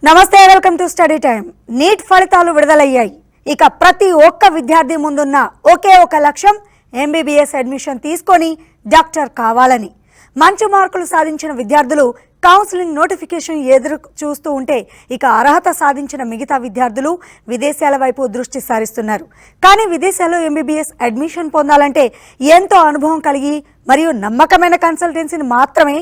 నమస్తే, welcome to study time. NEET ఫలితాలు విడుదలయ్యాయి. ఇక ప్రతి ఒక్క విద్యార్థి ముందున్న ఒకే ఒక లక్ష్యం ఎంబీబీఎస్ అడ్మిషన్ తీసుకొని డాక్టర్ కావాలని. మంచి మార్కులు సాధించిన విద్యార్థులు కౌన్సిలింగ్ నోటిఫికేషన్ ఎదురు చూస్తూ ఉంటే ఇక అర్హత సాధించిన మిగతా విద్యార్థులు విదేశాల వైపు దృష్టి సారిస్తున్నారు. కానీ విదేశాల్లో ఎంబీబీఎస్ అడ్మిషన్ పొందాలంటే ఎంతో అనుభవం కలిగి మరియు నమ్మకమైన కన్సల్టెన్సీని మాత్రమే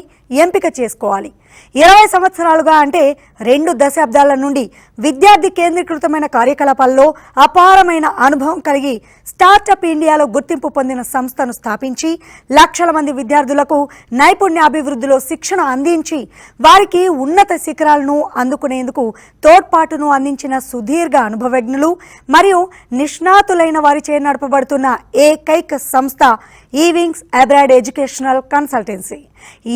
ఎంపిక చేసుకోవాలి. 20 సంవత్సరాలుగా అంటే 2 దశాబ్దాల నుండి విద్యార్థి కేంద్రీకృతమైన కార్యకలాపాల్లో అపారమైన అనుభవం కలిగి స్టార్టప్ ఇండియాలో గుర్తింపు పొందిన సంస్థను స్థాపించి లక్షల మంది విద్యార్థులకు నైపుణ్యాభివృద్ధిలో శిక్షణ అందించి వారికి ఉన్నత శిఖరాలను అందుకునేందుకు తోడ్పాటును అందించిన సుదీర్ఘ అనుభవజ్ఞులు మరియు నిష్ణాతులైన వారిచే నడపబడుతున్న ఏకైక సంస్థ ఈవింగ్స్ అబ్రాడ్ ఎడ్యుకేషనల్ కన్సల్టెన్సీ.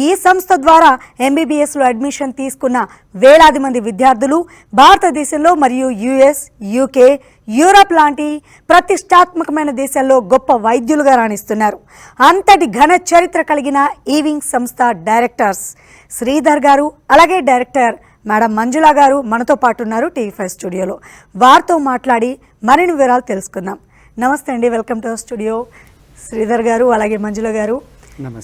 ఈ సంస్థ ద్వారా ఎంబీబీఎస్లో అడ్మిషన్ తీసుకున్న వేలాది మంది విద్యార్థులు భారతదేశంలో మరియు యుఎస్, యూకే, యూరప్ లాంటి ప్రతిష్టాత్మకమైన దేశాల్లో గొప్ప వైద్యులుగా రాణిస్తున్నారు. అంతటి ఘన చరిత్ర కలిగిన ఈవింగ్ సంస్థ డైరెక్టర్స్ శ్రీధర్ గారు, అలాగే డైరెక్టర్ మేడం మంజుల గారు మనతో పాటు ఉన్నారు టీవీ5 స్టూడియోలో. వారితో మాట్లాడి మరిన్ని వివరాలు తెలుసుకుందాం. నమస్తే అండి, వెల్కమ్ టు స్టూడియో. శ్రీధర్ గారు, అలాగే మంజుల గారు.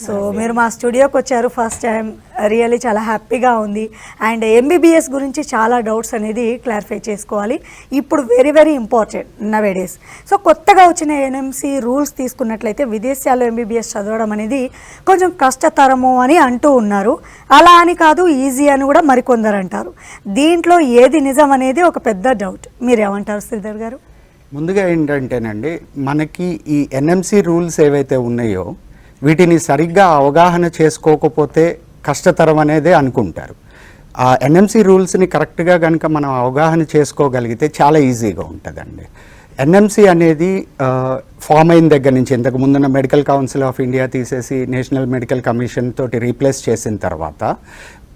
సో మీరు మా స్టూడియోకి వచ్చారు ఫస్ట్ టైం, రియల్లీ చాలా హ్యాపీగా ఉంది. అండ్ ఎంబీబీఎస్ గురించి చాలా డౌట్స్ అనేది క్లారిఫై చేసుకోవాలి. ఇప్పుడు very very important nowadays. So కొత్తగా వచ్చిన ఎన్ఎంసీ రూల్స్ తీసుకున్నట్లయితే విదేశాల్లో ఎంబీబీఎస్ చదవడం అనేది కొంచెం కష్టతరము అని అంటూ ఉన్నారు. అలా అని కాదు, ఈజీ అని కూడా మరికొందరు అంటారు. దీంట్లో ఏది నిజం అనేది ఒక పెద్ద డౌట్. మీరేమంటారు శ్రీధర్ గారు? ముందుగా ఏంటంటేనండి, మనకి ఈ ఎన్ఎంసీ రూల్స్ ఏవైతే ఉన్నాయో వీటిని సరిగ్గా అవగాహన చేసుకోకపోతే కష్టతరం అనేదే అనుకుంటారు. ఆ ఎన్ఎంసీ రూల్స్ని కరెక్ట్గా కనుక మనం అవగాహన చేసుకోగలిగితే చాలా ఈజీగా ఉంటుందండి. ఎన్ఎంసీ అనేది ఫామ్ అయిన దగ్గర నుంచి, ఇంతకు ముందున్న మెడికల్ కౌన్సిల్ ఆఫ్ ఇండియా తీసేసి నేషనల్ మెడికల్ కమిషన్ తోటి రీప్లేస్ చేసిన తర్వాత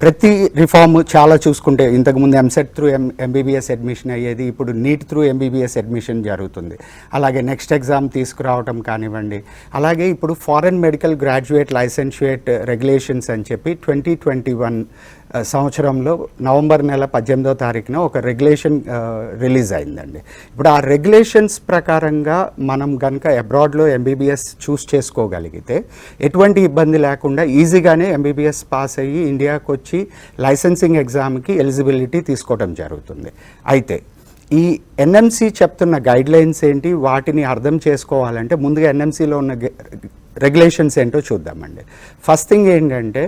ప్రతి రిఫార్మ్ చాలా చూసుకుంటే, ఇంతకుముందు ఎంసెట్ త్రూ ఎంబీబీఎస్ అడ్మిషన్ అయ్యేది, ఇప్పుడు నీట్ త్రూ ఎంబీబీఎస్ అడ్మిషన్ జరుగుతుంది. అలాగే నెక్స్ట్ ఎగ్జామ్ తీసుకురావటం కానివ్వండి, అలాగే ఇప్పుడు foreign medical graduate licentiate regulations అని చెప్పి 2021 సంవత్సరంలో నవంబర్ నెల 18వ తారీఖున ఒక రెగ్యులేషన్ రిలీజ్ అయిందండి. ఇప్పుడు ఆ రెగ్యులేషన్స్ ప్రకారంగా మనం కనుక అబ్రాడ్లో ఎంబీబీఎస్ చూస్ చేసుకోగలిగితే ఎటువంటి ఇబ్బంది లేకుండా ఈజీగానే ఎంబీబీఎస్ పాస్ అయ్యి ఇండియాకు వచ్చి లైసెన్సింగ్ ఎగ్జామ్కి ఎలిజిబిలిటీ తీసుకోవడం జరుగుతుంది. అయితే ఈ ఎన్ఎంసీ చెప్తున్న గైడ్లైన్స్ ఏంటి, వాటిని అర్థం చేసుకోవాలంటే ముందుగా ఎన్ఎంసీలో ఉన్న రెగ్యులేషన్స్ ఏంటో చూద్దామండి. ఫస్ట్ థింగ్ ఏంటంటే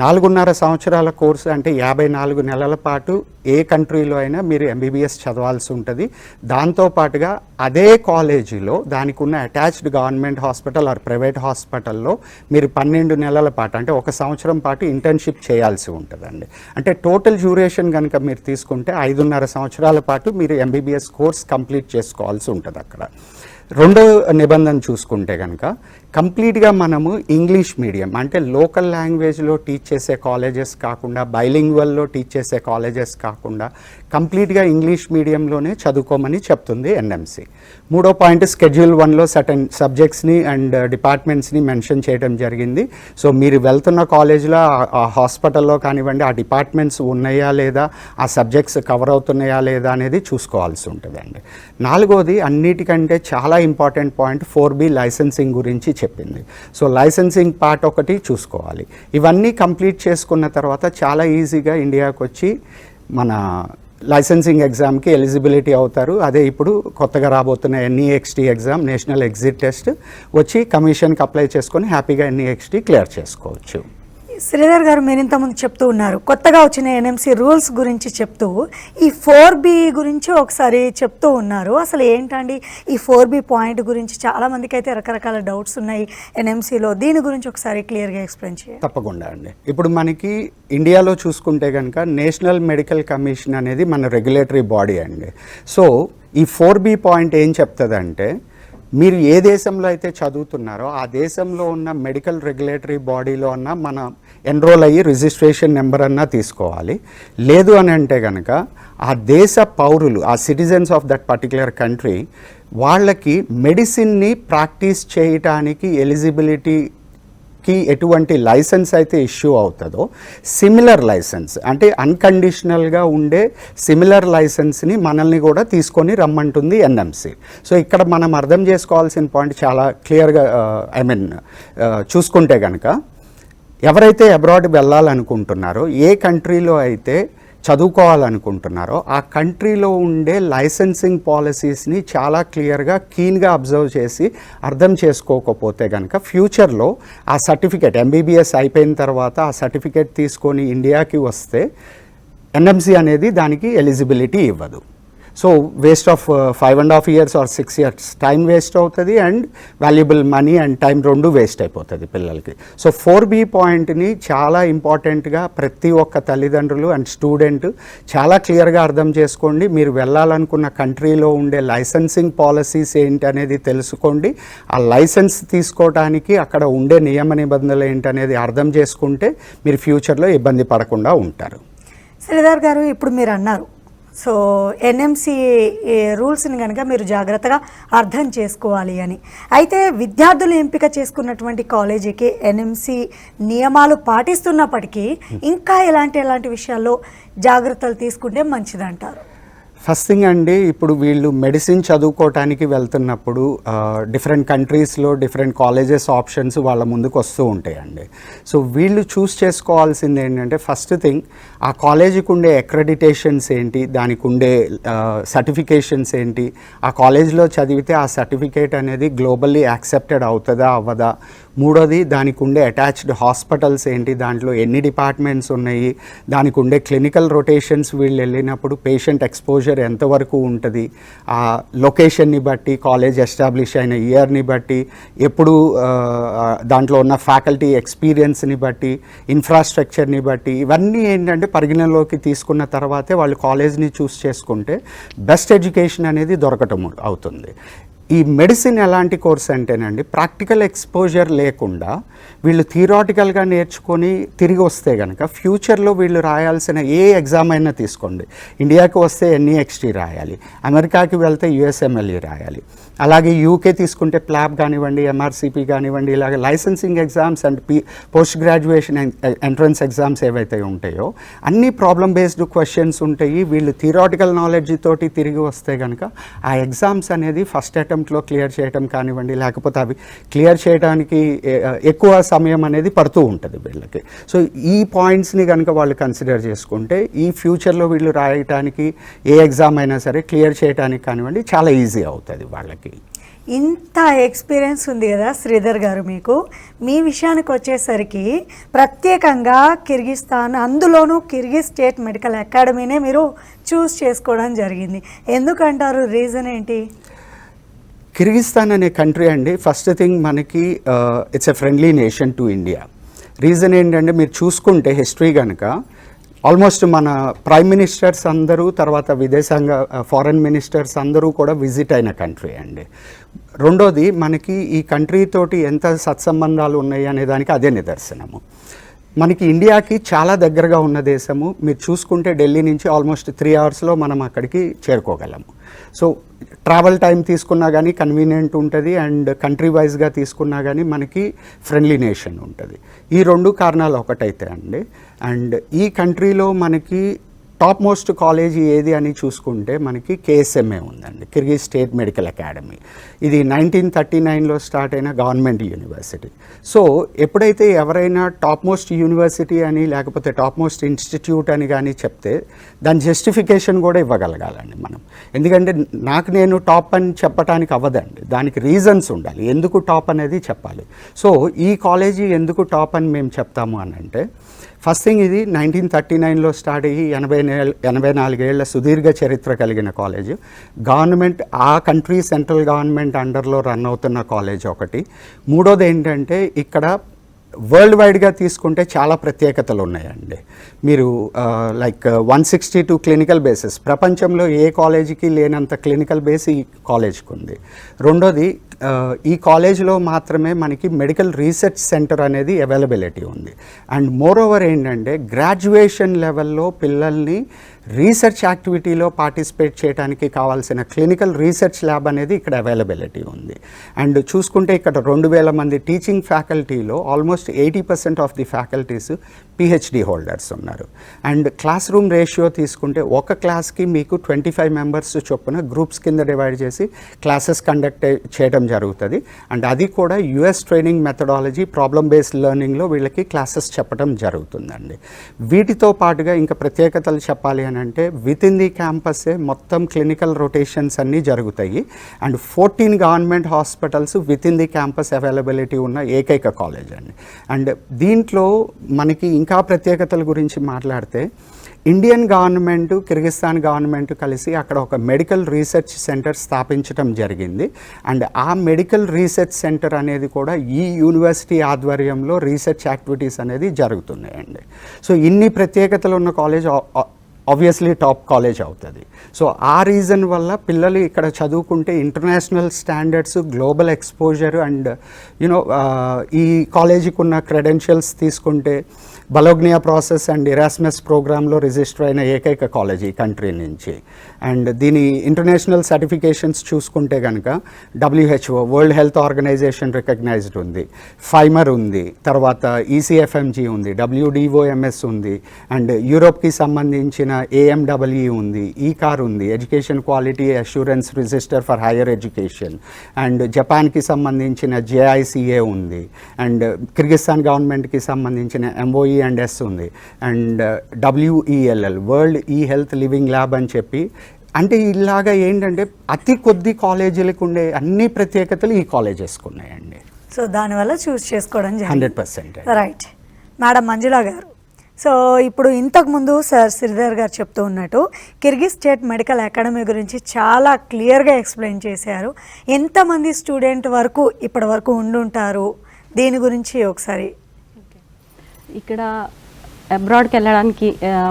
4.5 సంవత్సరాల కోర్సు, అంటే 54 నెలల పాటు ఏ కంట్రీలో అయినా మీరు ఎంబీబీఎస్ చదవాల్సి ఉంటుంది. దాంతోపాటుగా అదే కాలేజీలో దానికి ఉన్న attached government hospital or private హాస్పిటల్లో మీరు 12 నెలల పాటు, అంటే 1 సంవత్సరం పాటు ఇంటర్న్షిప్ చేయాల్సి ఉంటుందండి. అంటే టోటల్ డ్యూరేషన్ కనుక మీరు తీసుకుంటే 5.5 సంవత్సరాల పాటు మీరు ఎంబీబీఎస్ కోర్స్ కంప్లీట్ చేసుకోవాల్సి ఉంటుంది అక్కడ. రెండో నిబంధన చూసుకుంటే కనుక కంప్లీట్గా మనము ఇంగ్లీష్ మీడియం, అంటే లోకల్ లాంగ్వేజ్లో టీచ్ చేసే కాలేజెస్ కాకుండా, బైలింగ్వల్లో టీచ్ చేసే కాలేజెస్ కాకుండా కంప్లీట్గా ఇంగ్లీష్ మీడియంలోనే చదువుకోమని చెప్తుంది ఎన్ఎంసీ. మూడో పాయింట్, Schedule 1లో సర్టెన్ సబ్జెక్ట్స్ని అండ్ డిపార్ట్మెంట్స్ని మెన్షన్ చేయడం జరిగింది. సో మీరు వెళ్తున్న కాలేజ్లో ఆ హాస్పిటల్లో కానివ్వండి, ఆ డిపార్ట్మెంట్స్ ఉన్నాయా లేదా, ఆ సబ్జెక్ట్స్ కవర్ అవుతున్నాయా లేదా అనేది చూసుకోవాల్సి ఉంటుందండి. నాలుగోది, అన్నిటికంటే చాలా ఇంపార్టెంట్ పాయింట్ 4B లైసెన్సింగ్ గురించి చెప్పింది. సో లైసెన్సింగ్ పార్ట్ ఒకటి చూసుకోవాలి. ఇవన్నీ కంప్లీట్ చేసుకున్న తర్వాత చాలా ఈజీగా ఇండియాకు వచ్చి మన లైసెన్సింగ్ ఎగ్జామ్కి ఎలిజిబిలిటీ అవుతారు. అదే ఇప్పుడు కొత్తగా రాబోతున్న ఎన్ఈఎక్స్టీ ఎగ్జామ్, నేషనల్ ఎగ్జిట్ టెస్ట్ వచ్చి కమిషన్కి అప్లై చేసుకొని హ్యాపీగా ఎన్ఈఎక్స్టీ క్లియర్ చేసుకోవచ్చు. శ్రీధర్ గారు, మీరు ఇంతకుముందు చెప్తూ ఉన్నారు కొత్తగా వచ్చిన ఎన్ఎంసీ రూల్స్ గురించి చెప్తూ, ఈ 4B గురించి ఒకసారి చెప్తూ ఉన్నారు. అసలు ఏంటండి ఈ 4B పాయింట్ గురించి? చాలా మందికి అయితే రకరకాల డౌట్స్ ఉన్నాయి ఎన్ఎంసీలో. దీని గురించి ఒకసారి క్లియర్గా ఎక్స్ప్లెయిన్ చేయండి. తప్పకుండా అండి. ఇప్పుడు మనకి ఇండియాలో చూసుకుంటే కనుక నేషనల్ మెడికల్ కమిషన్ అనేది మన రెగ్యులేటరీ బాడీ అండి. సో ఈ 4B పాయింట్ ఏం చెప్తుందంటే, మీరు ఏ దేశంలో అయితే చదువుతున్నారో ఆ దేశంలో ఉన్న మెడికల్ రెగ్యులేటరీ బాడీలో ఉన్న మన ఎన్రోల్ అయ్యి రిజిస్ట్రేషన్ నెంబర్ అన్నా తీసుకోవాలి. లేదు అని అంటే కనుక ఆ దేశ పౌరులు, ఆ citizens of that particular country, వాళ్ళకి మెడిసిన్ని ప్రాక్టీస్ చేయటానికి ఎలిజిబిలిటీ కి ఎటువంటి లైసెన్స్ అయితే ఇష్యూ అవుతుందో సిమిలర్ లైసెన్స్ అంటే అన్కండిషనల్గా ఉండే సిమిలర్ లైసెన్స్ని మనల్ని కూడా తీసుకొని రమ్మంటుంది ఎన్ఎంసి. సో ఇక్కడ మనం అర్థం చేసుకోవాల్సిన పాయింట్ చాలా క్లియర్గా చూసుకుంటే కనుక ఎవరైతే అబ్రాడ్ వెళ్ళాలనుకుంటున్నారో ఏ కంట్రీలో అయితే చదువుకోవాలనుకుంటున్నారో ఆ కంట్రీలో ఉండే లైసెన్సింగ్ పాలసీస్ని చాలా క్లియర్గా కీన్గా అబ్జర్వ్ చేసి అర్థం చేసుకోకపోతే కనుక ఫ్యూచర్లో ఆ సర్టిఫికేట్ ఎంబీబీఎస్ అయిపోయిన తర్వాత ఆ సర్టిఫికేట్ తీసుకొని ఇండియాకి వస్తే ఎన్ఎంసీ అనేది దానికి ఎలిజిబిలిటీ ఇవ్వదు. So waste of 5.5 years or 6 years time waste అవుతుంది and valuable money and time రెండు వేస్ట్ అయిపోతుంది పిల్లలకి. సో 4B పాయింట్ని చాలా ఇంపార్టెంట్గా ప్రతి ఒక్క తల్లిదండ్రులు అండ్ స్టూడెంట్ చాలా క్లియర్గా అర్థం చేసుకోండి. మీరు వెళ్ళాలనుకున్న కంట్రీలో ఉండే లైసెన్సింగ్ పాలసీస్ ఏంటి అనేది తెలుసుకోండి. ఆ లైసెన్స్ తీసుకోవడానికి అక్కడ ఉండే నియమ నిబంధనలు ఏంటనేది అర్థం చేసుకుంటే మీరు ఫ్యూచర్లో ఇబ్బంది పడకుండా ఉంటారు. శ్రీధర్ గారు, ఇప్పుడు మీరు అన్నారు సో ఎన్ఎంసి రూల్స్ని కనుక మీరు జాగ్రత్తగా అర్థం చేసుకోవాలి అని. అయితే విద్యార్థులు ఎంపిక చేసుకున్నటువంటి కాలేజీకి ఎన్ఎంసి నియమాలు పాటిస్తున్నప్పటికీ ఇంకా ఎలాంటి విషయాల్లో జాగ్రత్తలు తీసుకుంటే మంచిదంటారు? ఫస్ట్ థింగ్ అండి, ఇప్పుడు వీళ్ళు మెడిసిన్ చదువుకోవటానికి వెళ్తున్నప్పుడు డిఫరెంట్ కంట్రీస్లో డిఫరెంట్ కాలేజెస్ ఆప్షన్స్ వాళ్ళ ముందుకు వస్తూ ఉంటాయండి. సో వీళ్ళు చూస్ చేసుకోవాల్సింది ఏంటంటే ఫస్ట్ థింగ్ ఆ కాలేజీకి ఉండే అక్రెడిటేషన్స్ ఏంటి, దానికి ఉండే సర్టిఫికేషన్స్ ఏంటి, ఆ కాలేజీలో చదివితే ఆ సర్టిఫికేట్ అనేది గ్లోబల్లీ యాక్సెప్టెడ్ అవుతుందా అవ్వదా. మూడోది దానికి ఉండే అటాచ్డ్ హాస్పిటల్స్ ఏంటి, దాంట్లో ఎన్ని డిపార్ట్మెంట్స్ ఉన్నాయి, దానికి ఉండే క్లినికల్ రొటేషన్స్ వీళ్ళు వెళ్ళినప్పుడు పేషెంట్ ఎక్స్పోజర్ ఎంతవరకు ఉంటుంది, ఆ లొకేషన్ని బట్టి కాలేజ్ ఎస్టాబ్లిష్ అయిన ఇయర్ని బట్టి ఎప్పుడు దాంట్లో ఉన్న ఫ్యాకల్టీ ఎక్స్పీరియన్స్ని బట్టి ఇన్ఫ్రాస్ట్రక్చర్ని బట్టి ఇవన్నీ ఏంటంటే పరిగణలోకి తీసుకున్న తర్వాతే వాళ్ళు కాలేజ్ని చూస్ చేసుకుంటే బెస్ట్ ఎడ్యుకేషన్ అనేది దొరకటం అవుతుంది. ఈ మెడిసిన్ ఎలాంటి కోర్స్ అంటేనండి ప్రాక్టికల్ ఎక్స్పోజర్ లేకుండా వీళ్ళు థియరాటికల్గా నేర్చుకొని తిరిగి వస్తే కనుక ఫ్యూచర్లో వీళ్ళు రాయాల్సిన ఏ ఎగ్జామ్ అయినా తీసుకోండి, ఇండియాకి వస్తే NEXT రాయాలి, అమెరికాకి వెళ్తే USMLE రాయాలి, అలాగే యూకే తీసుకుంటే ప్లాబ్ కానివ్వండి, MRCP కానివ్వండి, ఇలాగ licensing exams and post graduation entrance exams ఏవైతే ఉంటాయో అన్ని ప్రాబ్లమ్ బేస్డ్ క్వశ్చన్స్ ఉంటాయి. వీళ్ళు థియరాటికల్ నాలెడ్జ్ తోటి తిరిగి వస్తే కనుక ఆ ఎగ్జామ్స్ అనేది ఫస్ట్ అటెంప్ట్లో క్లియర్ చేయడం కానివ్వండి, లేకపోతే అవి క్లియర్ చేయడానికి ఎక్కువ సమయం అనేది పడుతూ ఉంటుంది వీళ్ళకి. సో ఈ పాయింట్స్ని కనుక వాళ్ళు కన్సిడర్ చేసుకుంటే ఈ ఫ్యూచర్లో వీళ్ళు రాయటానికి ఏ ఎగ్జామ్ అయినా సరే క్లియర్ చేయడానికి కానివ్వండి చాలా ఈజీ అవుతుంది వాళ్ళకి. ఇంత ఎక్స్పీరియన్స్ ఉంది కదా శ్రీధర్ గారు మీకు, మీ విషయానికి వచ్చేసరికి ప్రత్యేకంగా కిర్గిస్తాన్, అందులోనూ కిర్గిజ్ స్టేట్ మెడికల్ అకాడమీనే మీరు చూస్ చేసుకోవడం జరిగింది. ఎందుకంటారు, రీజన్ ఏంటి? కిర్గిస్తాన్ అనే కంట్రీ అండి ఫస్ట్ థింగ్ మనకి it's a friendly nation to India. Reason ఏంటంటే మీరు చూసుకుంటే హిస్టరీ కనుక ఆల్మోస్ట్ మన ప్రైమ్ మినిస్టర్స్ అందరూ తర్వాత విదేశాంగ ఫారెన్ మినిస్టర్స్ అందరూ కూడా విజిట్ అయిన కంట్రీ అండి. రెండోది మనకి ఈ కంట్రీ తోటి ఎంత సత్సంబంధాలు ఉన్నాయి అనే దానికి అదే నిదర్శనము. మనకి ఇండియాకి చాలా దగ్గరగా ఉన్న దేశము. మీరు చూసుకుంటే ఢిల్లీ నుంచి ఆల్మోస్ట్ 3 hours మనం అక్కడికి చేరుకోగలము. సో ట్రావెల్ టైం తీసుకున్నా కానీ కన్వీనియంట్ ఉంటుంది అండ్ కంట్రీ వైజ్గా తీసుకున్నా కానీ మనకి ఫ్రెండ్లీ నేషన్ ఉంటుంది. ఈ 2 కారణాలు ఒకటైతే అండి. అండ్ ఈ కంట్రీలో మనకి టాప్ మోస్ట్ కాలేజీ ఏది అని చూసుకుంటే మనకి KSMA ఉందండి, కిర్గిజ్ స్టేట్ మెడికల్ అకాడమీ. ఇది 1939లో స్టార్ట్ అయిన గవర్నమెంట్ యూనివర్సిటీ. సో ఎప్పుడైతే ఎవరైనా టాప్ మోస్ట్ యూనివర్సిటీ అని లేకపోతే టాప్ మోస్ట్ ఇన్స్టిట్యూట్ అని కానీ చెప్తే దాని జస్టిఫికేషన్ కూడా ఇవ్వగలగాలండి మనం. ఎందుకంటే నేను టాప్ అని చెప్పడానికి అవ్వదండి, దానికి రీజన్స్ ఉండాలి, ఎందుకు టాప్ అనేది చెప్పాలి. సో ఈ కాలేజీ ఎందుకు టాప్ అని మేము చెప్తాము అని అంటే ఫస్ట్ థింగ్ ఇది 1939లో స్టార్ట్ అయ్యి 84 ఏళ్ల సుదీర్ఘ చరిత్ర కలిగిన కాలేజ్. గవర్నమెంట్ ఆ కంట్రీ సెంట్రల్ గవర్నమెంట్ అండర్లో రన్ అవుతున్న కాలేజ్ ఒకటి. మూడోది ఏంటంటే ఇక్కడ వరల్డ్ వైడ్గా తీసుకుంటే చాలా ప్రత్యేకతలు ఉన్నాయండి. మీరు లైక్ 162 క్లినికల్ బేసెస్, ప్రపంచంలో ఏ కాలేజీకి లేనంత క్లినికల్ బేస్ ఈ కాలేజ్కి ఉంది. రెండోది ఈ కాలేజ్లో మాత్రమే మనకి మెడికల్ రీసెర్చ్ సెంటర్ అనేది అవైలబిలిటీ ఉంది. అండ్ మోర్ ఓవర్ ఏంటంటే గ్రాడ్యుయేషన్ లెవెల్లో పిల్లల్ని రీసెర్చ్ యాక్టివిటీలో పార్టిసిపేట్ చేయడానికి కావాల్సిన క్లినికల్ రీసెర్చ్ ల్యాబ్ అనేది ఇక్కడ అవైలబిలిటీ ఉంది. అండ్ చూసుకుంటే ఇక్కడ 2000 మంది టీచింగ్ ఫ్యాకల్టీలో almost 80% of the faculties PhD holders ఉన్నారు. అండ్ క్లాస్ రూమ్ రేషియో తీసుకుంటే ఒక క్లాస్కి మీకు 25 మెంబర్స్ చొప్పున గ్రూప్స్ కింద డివైడ్ చేసి క్లాసెస్ కండక్ట్ చేయడం జరుగుతుంది. అండ్ అది కూడా US training methodology problem based లెర్నింగ్లో వీళ్ళకి క్లాసెస్ చెప్పడం జరుగుతుందండి. వీటితో పాటుగా ఇంకా ప్రత్యేకతలు చెప్పాలి అని అంటే విత్ ఇన్ ది క్యాంపస్సే మొత్తం క్లినికల్ రొటేషన్స్ అన్నీ జరుగుతాయి. And 14 government hospitals with in the campus availability ఉన్న ఏకైక కాలేజ్ అండి. అండ్ దీంట్లో మనకి ఇంకా ప్రత్యేకతల గురించి మాట్లాడితే ఇండియన్ గవర్నమెంట్ కిర్గిస్తాన్ గవర్నమెంట్ కలిసి అక్కడ ఒక మెడికల్ రీసెర్చ్ సెంటర్ స్థాపించడం జరిగింది. అండ్ ఆ మెడికల్ రీసెర్చ్ సెంటర్ అనేది కూడా ఈ యూనివర్సిటీ ఆధ్వర్యంలో రీసెర్చ్ యాక్టివిటీస్ అనేది జరుగుతున్నాయండి. సో ఇన్ని ప్రత్యేకతలు ఉన్న కాలేజ్ ఆబ్వియస్లీ టాప్ కాలేజ్ అవుతుంది. సో ఆ రీజన్ వల్ల పిల్లలు ఇక్కడ చదువుకుంటే international standards, global exposure and you know ఈ కాలేజీకి ఉన్న క్రెడెన్షియల్స్ తీసుకుంటే బలోగ్నియా ప్రాసెస్ అండ్ ఇరాస్మస్ ప్రోగ్రాంలో రిజిస్టర్ అయిన ఏకైక కాలేజ్ ఈ కంట్రీ నుంచి. అండ్ దీని ఇంటర్నేషనల్ సర్టిఫికేషన్స్ చూసుకుంటే కనుక WHO world health organization recognized ఉంది, ఫైమర్ ఉంది, తర్వాత ECFMG ఉంది, WDOMS ఉంది, అండ్ యూరోప్కి సంబంధించిన AMWE ఉంది, ఈకార్ ఉంది, education quality assurance register for higher education, and జపాన్కి సంబంధించిన JICA ఉంది, అండ్ కిర్గిస్తాన్ గవర్నమెంట్కి సంబంధించిన MOE అండ్ S ఉంది, and WELL world health living lab అని చెప్పి. అంటే ఇలాగా ఏంటంటే అతి కొద్ది కాలేజీలకు ఉండే అన్ని ప్రత్యేకతలు ఈ కాలేజెస్కి ఉన్నాయండి. సో దానివల్ల చూస్ చేసుకోవడం 100%. రైట్. మేడం మంజుల గారు, సో ఇప్పుడు ఇంతకుముందు సార్ శ్రీధర్ గారు చెప్తూ ఉన్నట్టు కిర్గిజ్ స్టేట్ మెడికల్ అకాడమీ గురించి చాలా క్లియర్గా ఎక్స్ప్లెయిన్ చేశారు. ఎంతమంది స్టూడెంట్ వరకు ఇప్పటి వరకు ఉండుంటారు, దీని గురించి ఒకసారి. ఇక్కడ అబ్రాడ్కి వెళ్ళడానికి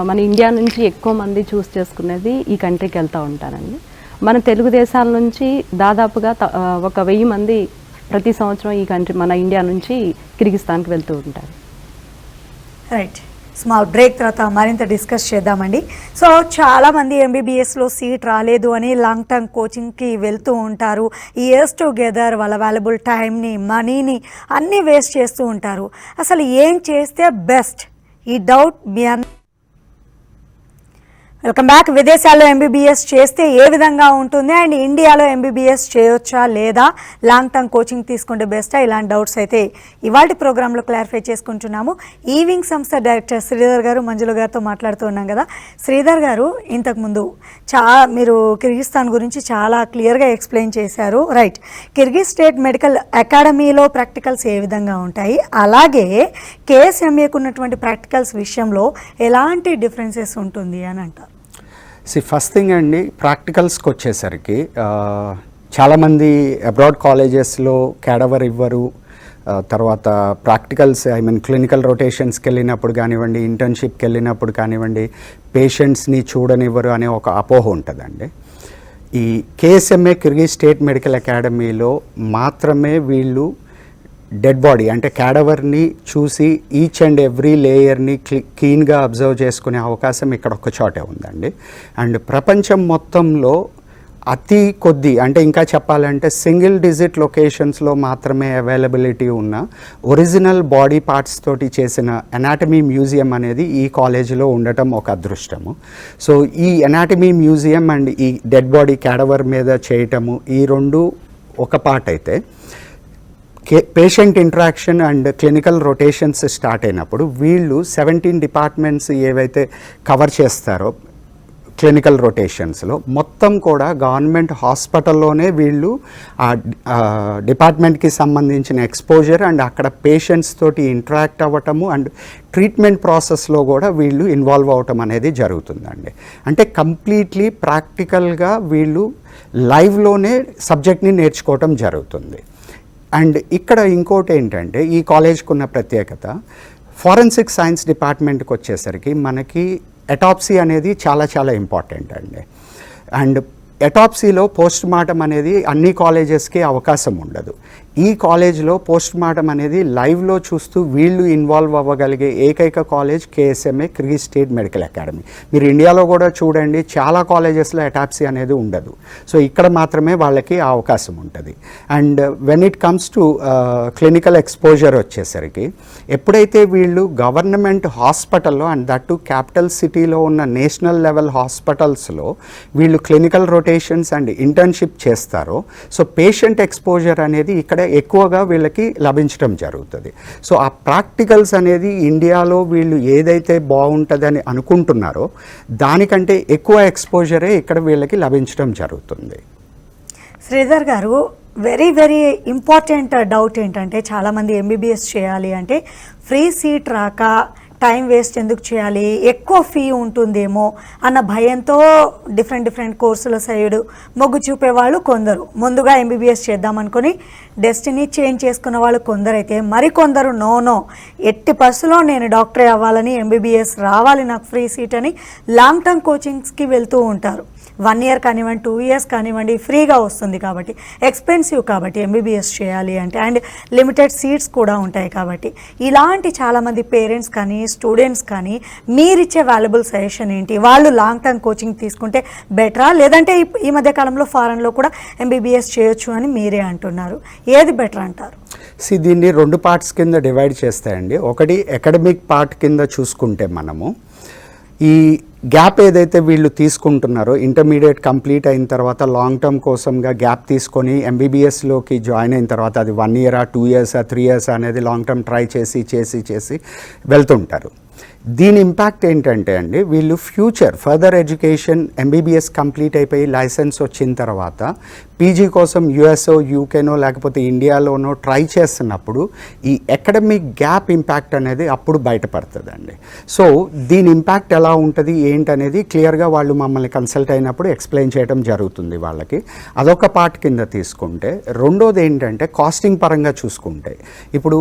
మన ఇండియా నుంచి ఎక్కువ మంది చూస్ చేసుకునేది ఈ కంట్రీకి వెళ్తూ ఉంటారండి. మన తెలుగు దేశాల నుంచి దాదాపుగా 1000 మంది ప్రతి సంవత్సరం ఈ కంట్రీ మన ఇండియా నుంచి కిర్గిస్తాన్కి వెళ్తూ ఉంటారు. రైట్. స్మాల్ బ్రేక్ తర్వాత మరింత డిస్కస్ చేద్దామండి. సో చాలామంది MBBSలో సీట్ రాలేదు అని లాంగ్ టర్మ్ కోచింగ్కి వెళ్తూ ఉంటారు. ఇయర్స్ టుగెదర్ వాళ్ళ వాల్యుబుల్ టైంని, మనీని అన్నీ వేస్ట్ చేస్తూ ఉంటారు. అసలు ఏం చేస్తే బెస్ట్? ఈ డౌట్ మీ వెల్కమ్ బ్యాక్. విదేశాల్లో MBBS చేస్తే ఏ విధంగా ఉంటుంది అండ్ ఇండియాలో MBBS చేయొచ్చా లేదా, లాంగ్ టర్మ్ కోచింగ్ తీసుకుంటే బెస్టా, ఇలాంటి డౌట్స్ అయితే ఇవాళ ప్రోగ్రాంలో క్లారిఫై చేసుకుంటున్నాము. ఈవింగ్ సంస్థ డైరెక్టర్ శ్రీధర్ గారు, మంజుల గారితో మాట్లాడుతూ ఉన్నాం కదా. శ్రీధర్ గారు, ఇంతకుముందు మీరు కిర్గిస్తాన్ గురించి చాలా క్లియర్గా ఎక్స్ప్లెయిన్ చేశారు. రైట్. కిర్గిజ్ స్టేట్ మెడికల్ అకాడమీలో ప్రాక్టికల్స్ ఏ విధంగా ఉంటాయి, అలాగే KSMAకు ఉన్నటువంటి ప్రాక్టికల్స్ విషయంలో ఎలాంటి డిఫరెన్సెస్ ఉంటుంది అని అంటారు? ఫస్ట్ థింగ్ అండి, ప్రాక్టికల్స్కి వచ్చేసరికి చాలామంది అబ్రాడ్ కాలేజెస్లో క్యాడవర్ ఇవ్వరు. తర్వాత ప్రాక్టికల్స్ క్లినికల్ రొటేషన్స్కి వెళ్ళినప్పుడు కానివ్వండి, ఇంటర్న్షిప్కి వెళ్ళినప్పుడు కానివ్వండి, పేషెంట్స్ని చూడనివ్వరు అనే ఒక అపోహ ఉంటుందండి. ఈ KSMA కిర్గిజ్ స్టేట్ మెడికల్ అకాడమీలో మాత్రమే వీళ్ళు డెడ్ బాడీ అంటే క్యాడవర్ని చూసి ఈచ్ అండ్ ఎవ్రీ లేయర్ని క్లీన్గా అబ్జర్వ్ చేసుకునే అవకాశం ఇక్కడ ఒక చోటే ఉందండి. అండ్ ప్రపంచం మొత్తంలో అతి కొద్ది అంటే ఇంకా చెప్పాలంటే సింగిల్ డిజిట్ లొకేషన్స్లో మాత్రమే అవైలబిలిటీ ఉన్న ఒరిజినల్ బాడీ పార్ట్స్ తోటి చేసిన అనాటమీ మ్యూజియం అనేది ఈ కాలేజీలో ఉండటం ఒక అదృష్టము. సో ఈ అనాటమీ మ్యూజియం అండ్ ఈ డెడ్ బాడీ క్యాడవర్ మీద చేయటము, ఈ రెండు ఒక పార్ట్ అయితే, patient interaction and clinical rotations start అయినప్పుడు వీళ్ళు 17 డిపార్ట్మెంట్స్ ఏవైతే కవర్ చేస్తారో క్లినికల్ రొటేషన్స్లో మొత్తం కూడా గవర్నమెంట్ హాస్పిటల్లోనే వీళ్ళు ఆ డిపార్ట్మెంట్కి సంబంధించిన ఎక్స్పోజర్ అండ్ అక్కడ పేషెంట్స్ తోటి ఇంటరాక్ట్ అవ్వటము అండ్ ట్రీట్మెంట్ ప్రాసెస్లో కూడా వీళ్ళు ఇన్వాల్వ్ అవ్వటం అనేది జరుగుతుందండి. అంటే కంప్లీట్లీ ప్రాక్టికల్గా వీళ్ళు లైవ్లోనే సబ్జెక్ట్ని నేర్చుకోవటం జరుగుతుంది. అండ్ ఇక్కడ ఇంకోటి ఏంటంటే ఈ కాలేజ్కి ఉన్న ప్రత్యేకత, ఫారెన్సిక్ సైన్స్ డిపార్ట్మెంట్కి వచ్చేసరికి మనకి ఎటాప్సీ అనేది చాలా చాలా ఇంపార్టెంట్ అండి. అండ్ ఎటాప్సీలో పోస్ట్ మార్టం అనేది అన్ని కాలేజెస్కి అవకాశం ఉండదు. ఈ కాలేజ్లో పోస్ట్ మార్టం అనేది లైవ్లో చూస్తూ వీళ్ళు ఇన్వాల్వ్ అవ్వగలిగే ఏకైక college KSMA Kyrgyz state medical academy. మీరు ఇండియాలో కూడా చూడండి, చాలా కాలేజెస్లో అటాప్సీ అనేది ఉండదు. సో ఇక్కడ మాత్రమే వాళ్ళకి ఆ అవకాశం ఉంటుంది. And when it comes to clinical exposure వచ్చేసరికి, ఎప్పుడైతే వీళ్ళు గవర్నమెంట్ హాస్పిటల్లో అండ్ దట్ టు క్యాపిటల్ సిటీలో ఉన్న నేషనల్ లెవెల్ హాస్పిటల్స్లో వీళ్ళు క్లినికల్ రొటేషన్స్ అండ్ ఇంటర్న్షిప్ చేస్తారో, సో పేషెంట్ ఎక్స్పోజర్ అనేది ఇక్కడ ఎక్కువగా వీళ్ళకి లభించడం జరుగుతుంది. సో ఆ ప్రాక్టికల్స్ అనేది ఇండియాలో వీళ్ళు ఏదైతే బాగుంటుందని అనుకుంటున్నారో దానికంటే ఎక్కువ ఎక్స్పోజరే ఇక్కడ వీళ్ళకి లభించడం జరుగుతుంది. శ్రీధర్ గారు, వెరీ వెరీ ఇంపార్టెంట్ డౌట్ ఏంటంటే, చాలామంది MBBS చేయాలి అంటే ఫ్రీ సీట్ రాక టైం వేస్ట్ ఎందుకు చేయాలి, ఎక్కువ ఫీ ఉంటుందేమో అన్న భయంతో డిఫరెంట్ కోర్సుల సైడ్ మొగ్గు చూపేవాళ్ళు కొందరు. ముందుగా MBBS చేద్దామనుకొని డెస్టినీ చేంజ్ చేసుకున్న వాళ్ళు కొందరైతే, మరికొందరు నో ఎట్టి పరిస్థితుల్లో నేను డాక్టరే అవ్వాలని, MBBS రావాలి నాకు ఫ్రీ సీట్ అని లాంగ్ టర్మ్ కోచింగ్స్కి వెళ్తూ ఉంటారు. 1 year కానివ్వండి, 2 years కానివ్వండి, ఫ్రీగా వస్తుంది కాబట్టి, ఎక్స్పెన్సివ్ కాబట్టి MBBS చేయాలి అంటే, అండ్ లిమిటెడ్ సీట్స్ కూడా ఉంటాయి కాబట్టి, ఇలాంటి చాలామంది పేరెంట్స్ కానీ స్టూడెంట్స్ కానీ మీరిచ్చే వాల్యుబుల్ సజెషన్ ఏంటి? వాళ్ళు లాంగ్ టర్మ్ కోచింగ్ తీసుకుంటే బెటరా, లేదంటే ఈ మధ్య కాలంలో ఫారెన్లో కూడా MBBS చేయొచ్చు అని మీరే అంటున్నారు, ఏది బెటర్ అంటారు? దీన్ని 2 పార్ట్స్ కింద డివైడ్ చేస్తాయండి. ఒకటి అకాడమిక్ పార్ట్ కింద చూసుకుంటే, మనము ఈ గ్యాప్ ఏదైతే వీళ్ళు తీసుకుంటున్నారో, ఇంటర్మీడియట్ కంప్లీట్ అయిన తర్వాత లాంగ్ టర్మ్ కోసంగా గ్యాప్ తీసుకొని MBBSలోకి జాయిన్ అయిన తర్వాత అది 1 year 2 years 3 years అనేది లాంగ్ టర్మ్ ట్రై చేసి వెళ్తుంటారు. దీని ఇంపాక్ట్ ఏంటంటే అండి, వీళ్ళు future further education MBBS complete అయిపోయి లైసెన్స్ వచ్చిన తర్వాత PG కోసం USO UKనో లేకపోతే ఇండియాలోనో ట్రై చేస్తున్నప్పుడు ఈ అకాడమిక్ గ్యాప్ ఇంపాక్ట్ అనేది అప్పుడు బయటపడుతుందండి. సో దీని ఇంపాక్ట్ ఎలా ఉంటుంది ఏంటనేది క్లియర్గా వాళ్ళు మమ్మల్ని కన్సల్ట్ అయినప్పుడు ఎక్స్ప్లెయిన్ చేయడం జరుగుతుంది వాళ్ళకి. అదొక పార్ట్ కింద తీసుకుంటే, రెండోది ఏంటంటే కాస్టింగ్ పరంగా చూసుకుంటే, ఇప్పుడు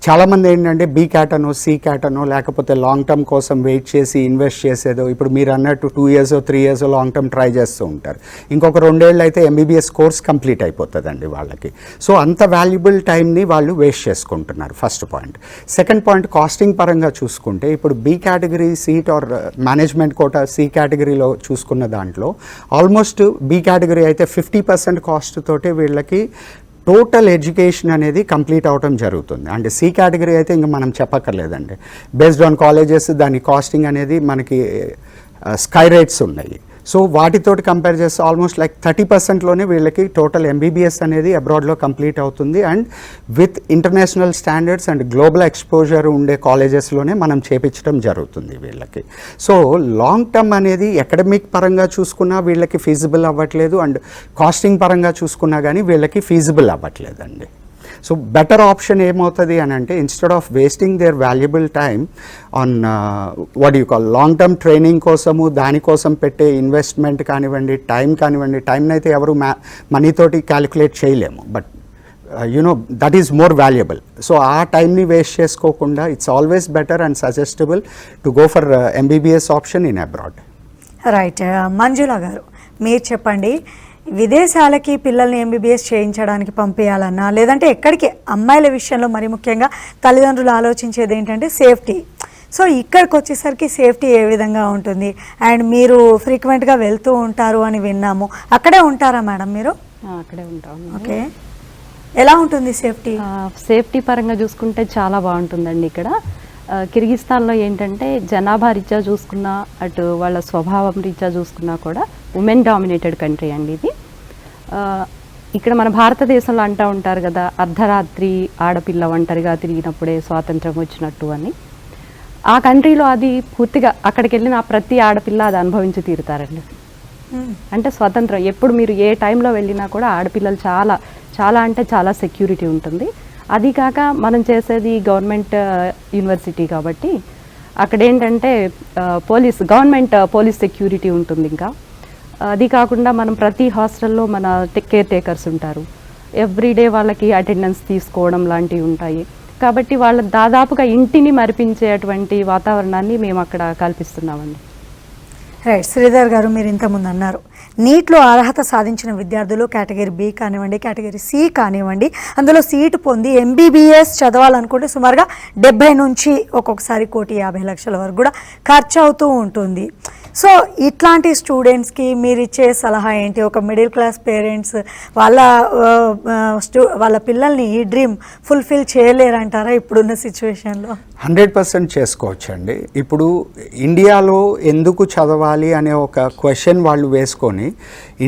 చాలామంది ఏంటంటే B CAT అనో C CAT అనో లేకపోతే లాంగ్ టర్మ్ కోసం వెయిట్ చేసి ఇన్వెస్ట్ చేసేదో, ఇప్పుడు మీరు అన్నట్టు 2 years 3 years long term try చేస్తూ ఉంటారు. ఇంకొక 2 ఏళ్ళు అయితే MBBS కోర్స్ కంప్లీట్ అయిపోతుందండి వాళ్ళకి. సో అంత వాల్యుబుల్ టైంని వాళ్ళు వేస్ట్ చేసుకుంటున్నారు, first point. Second point, costing పరంగా చూసుకుంటే, ఇప్పుడు B category seat or management quota C categoryలో చూసుకున్న దాంట్లో ఆల్మోస్ట్ B category అయితే 50% కాస్ట్ తోటే వీళ్ళకి టోటల్ ఎడ్యుకేషన్ అనేది కంప్లీట్ అవటం జరుగుతుంది. అండ్ C category అయితే ఇంకా మనం చెప్పక్కర్లేదండి. బేస్డ్ ఆన్ కాలేజెస్ దాని కాస్టింగ్ అనేది మనకి స్కై రేట్స్ ఉన్నాయి. సో వాటితోటి కంపేర్ చేస్తే ఆల్మోస్ట్ లైక్ 30%లోనే వీళ్ళకి టోటల్ MBBS అనేది అబ్రాడ్లో కంప్లీట్ అవుతుంది. And with international standards and global exposure ఉండే కాలేజెస్లోనే మనం చేపించడం జరుగుతుంది వీళ్ళకి. సో లాంగ్ టర్మ్ అనేది అకాడమిక్ పరంగా చూసుకున్నా వీళ్ళకి ఫీజిబుల్ అవ్వట్లేదు, అండ్ కాస్టింగ్ పరంగా చూసుకున్నా కానీ వీళ్ళకి ఫీజిబుల్ అవ్వట్లేదండి. సో బెటర్ ఆప్షన్ ఏమవుతుంది అని అంటే, instead of wasting their valuable time on what you call long term training కోసము, దానికోసం పెట్టే ఇన్వెస్ట్మెంట్ కానివ్వండి, టైంని అయితే ఎవరు మనీతోటి క్యాలిక్యులేట్ చేయలేము, but you know that is more valuable. So ఆ టైంని వేస్ట్ చేసుకోకుండా it's always better and suggestable to go for MBBS option in abroad. Right. Manjula garu, మీరు చెప్పండి, విదేశాలకి పిల్లల్ని MBBS చేయించడానికి పంపించాలన్నా, లేదంటే ఎక్కడికి, అమ్మాయిల విషయంలో మరి ముఖ్యంగా తల్లిదండ్రులు ఆలోచించేది ఏంటంటే సేఫ్టీ. సో ఇక్కడికి వచ్చేసరికి సేఫ్టీ ఏ విధంగా ఉంటుంది? అండ్ మీరు ఫ్రీక్వెంట్గా వెళ్తూ ఉంటారు అని విన్నాము, అక్కడే ఉంటారా మేడం మీరు? అక్కడే ఉంటాం. ఓకే, ఎలా ఉంటుంది సేఫ్టీ? సేఫ్టీ పరంగా చూసుకుంటే చాలా బాగుంటుందండి. ఇక్కడ కిర్గిస్తాన్లో ఏంటంటే జనాభా రీత్యా చూసుకున్నా, అటు వాళ్ళ స్వభావం రీత్యా చూసుకున్నా కూడా ఉమెన్ డామినేటెడ్ కంట్రీ అండి ఇది. ఇక్కడ మన భారతదేశంలో అంటూ ఉంటారు కదా, అర్ధరాత్రి ఆడపిల్ల ఒంటరిగా తిరిగినప్పుడే స్వాతంత్రం వచ్చినట్టు అని. ఆ కంట్రీలో అది పూర్తిగా, అక్కడికి వెళ్ళిన ప్రతి ఆడపిల్ల అది అనుభవించి తీరుతారండి. అంటే స్వతంత్రం, ఎప్పుడు మీరు ఏ టైంలో వెళ్ళినా కూడా ఆడపిల్లలు చాలా చాలా అంటే చాలా సెక్యూరిటీ ఉంటుంది. అది కాక మనం చేసేది గవర్నమెంట్ యూనివర్సిటీ కాబట్టి అక్కడ ఏంటంటే గవర్నమెంట్ పోలీస్ సెక్యూరిటీ ఉంటుంది. ఇంకా అది కాకుండా మనం ప్రతి హాస్టల్లో మన కేర్ టేకర్స్ ఉంటారు, ఎవ్రీడే వాళ్ళకి అటెండెన్స్ తీసుకోవడం లాంటివి ఉంటాయి. కాబట్టి వాళ్ళ దాదాపుగా ఇంటిని మరిపించేటువంటి వాతావరణాన్ని మేము అక్కడ కల్పిస్తున్నామండి. రైట్, శ్రీధర్ గారు మీరు ఇంతకుముందు అన్నారు నీట్లో అర్హత సాధించిన విద్యార్థులు కేటగిరీ బి కానివ్వండి, కేటగిరీ సి కానివ్వండి, అందులో సీటు పొంది ఎంబీబీఎస్ చదవాలనుకుంటే సుమారుగా 70 నుంచి ఒక్కొక్కసారి 1,50,00,000 వరకు కూడా ఖర్చు అవుతూ ఉంటుంది. సో ఇట్లాంటి స్టూడెంట్స్కి మీరు ఇచ్చే సలహా ఏంటి? ఒక మిడిల్ క్లాస్ పేరెంట్స్ వాళ్ళ పిల్లల్ని ఈ డ్రీమ్ ఫుల్ఫిల్ చేయలేరంటారా ఇప్పుడున్న సిచ్యువేషన్లో? 100% చేసుకోవచ్చండి. ఇప్పుడు ఇండియాలో ఎందుకు చదవాలి అనే ఒక క్వశ్చన్ వాళ్ళు వేసుకొని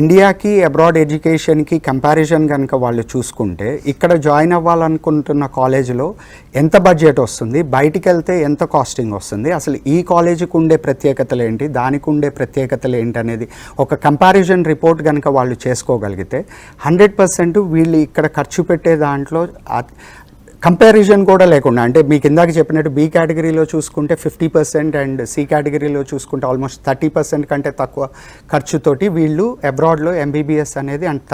ఇండియాకి అబ్రాడ్ ఎడ్యుకేషన్కి కంపారిజన్ కనుక వాళ్ళు చూసుకుంటే ఇక్కడ జాయిన్ అవ్వాలనుకుంటున్న కాలేజీలో ఎంత బడ్జెట్ వస్తుంది, బయటికి వెళ్తే ఎంత కాస్టింగ్ వస్తుంది, అసలు ఈ కాలేజీకి ఉండే ప్రత్యేకతలు ఏంటి, దానికి ఉండే ప్రత్యేకతలు ఏంటి అనేది ఒక కంపారిజన్ రిపోర్ట్ కనుక వాళ్ళు చేసుకోగలిగితే 100% వీళ్ళు ఇక్కడ ఖర్చు పెట్టే దాంట్లో కంపారిజన్ కూడా లేకుండా, అంటే మీకు ఇందాక చెప్పినట్టు బి కేటగిరీలో చూసుకుంటే 50% అండ్ సి కేటగిరీలో చూసుకుంటే ఆల్మోస్ట్ 30% కంటే తక్కువ ఖర్చుతోటి వీళ్ళు అబ్రాడ్లో ఎంబీబీఎస్ అనేది అండ్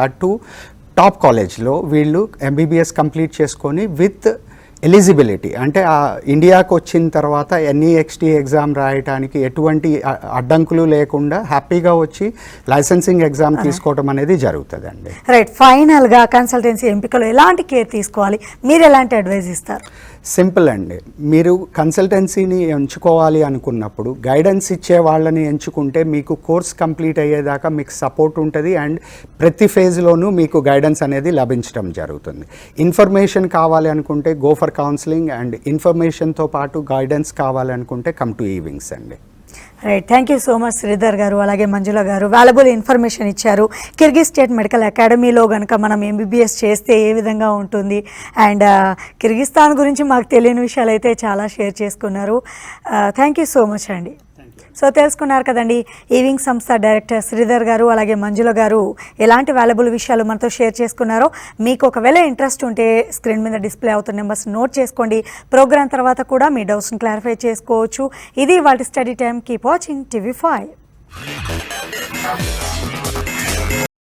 టాప్ కాలేజ్లో వీళ్ళు ఎంబీబీఎస్ కంప్లీట్ చేసుకొని విత్ ఎలిజిబిలిటీ, అంటే ఆ ఇండియాకు వచ్చిన తర్వాత ఎన్ఈఎక్స్టీ ఎగ్జామ్ రాయటానికి ఎటువంటి అడ్డంకులు లేకుండా హ్యాపీగా వచ్చి లైసెన్సింగ్ ఎగ్జామ్ తీసుకోవడం అనేది జరుగుతుందండి. రైట్, ఫైనల్గా కన్సల్టెన్సీ ఎంపికలో ఎలాంటి కేర్ తీసుకోవాలి, మీరు ఎలాంటి అడ్వైస్ ఇస్తారు? సింపుల్ అండి, మీరు కన్సల్టెన్సీని ఎంచుకోవాలి అనుకున్నప్పుడు గైడెన్స్ ఇచ్చే వాళ్ళని ఎంచుకుంటే మీకు కోర్స్ కంప్లీట్ అయ్యేదాకా మీకు సపోర్ట్ ఉంటుంది అండ్ ప్రతి ఫేజ్లోనూ మీకు గైడెన్స్ అనేది లభించడం జరుగుతుంది. ఇన్ఫర్మేషన్ కావాలి అనుకుంటే గో ఫర్ కౌన్సిలింగ్ అండ్ ఇన్ఫర్మేషన్తో పాటు గైడెన్స్ కావాలి అనుకుంటే కమ్ టు ఈవింగ్స్ అండి. Right, thank you so much Sridhar గారు, అలాగే మంజుల గారు వాల్యుబుల్ ఇన్ఫర్మేషన్ ఇచ్చారు. కిర్గిజ్ స్టేట్ మెడికల్ అకాడమీలో కనుక మనం ఎంబీబీఎస్ చేస్తే ఏ విధంగా ఉంటుంది అండ్ కిర్గిస్తాన్ గురించి మాకు తెలియని విషయాలు అయితే చాలా షేర్ చేసుకున్నారు. థ్యాంక్ యూ సో మచ్ అండి. సో తెలుసుకున్నారు కదండి, ఈవింగ్ సంస్థ డైరెక్టర్ శ్రీధర్ గారు అలాగే మంజుల గారు ఎలాంటి వాల్యుబుల్ విషయాలు మనతో షేర్ చేసుకున్నారో. మీకు ఒకవేళ ఇంట్రెస్ట్ ఉంటే స్క్రీన్ మీద డిస్ప్లే అవుతున్న నెంబర్స్ నోట్ చేసుకోండి. ప్రోగ్రామ్ తర్వాత కూడా మీ డౌట్స్ని క్లారిఫై చేసుకోవచ్చు. ఇది వాటి study time. Keep watching TV5.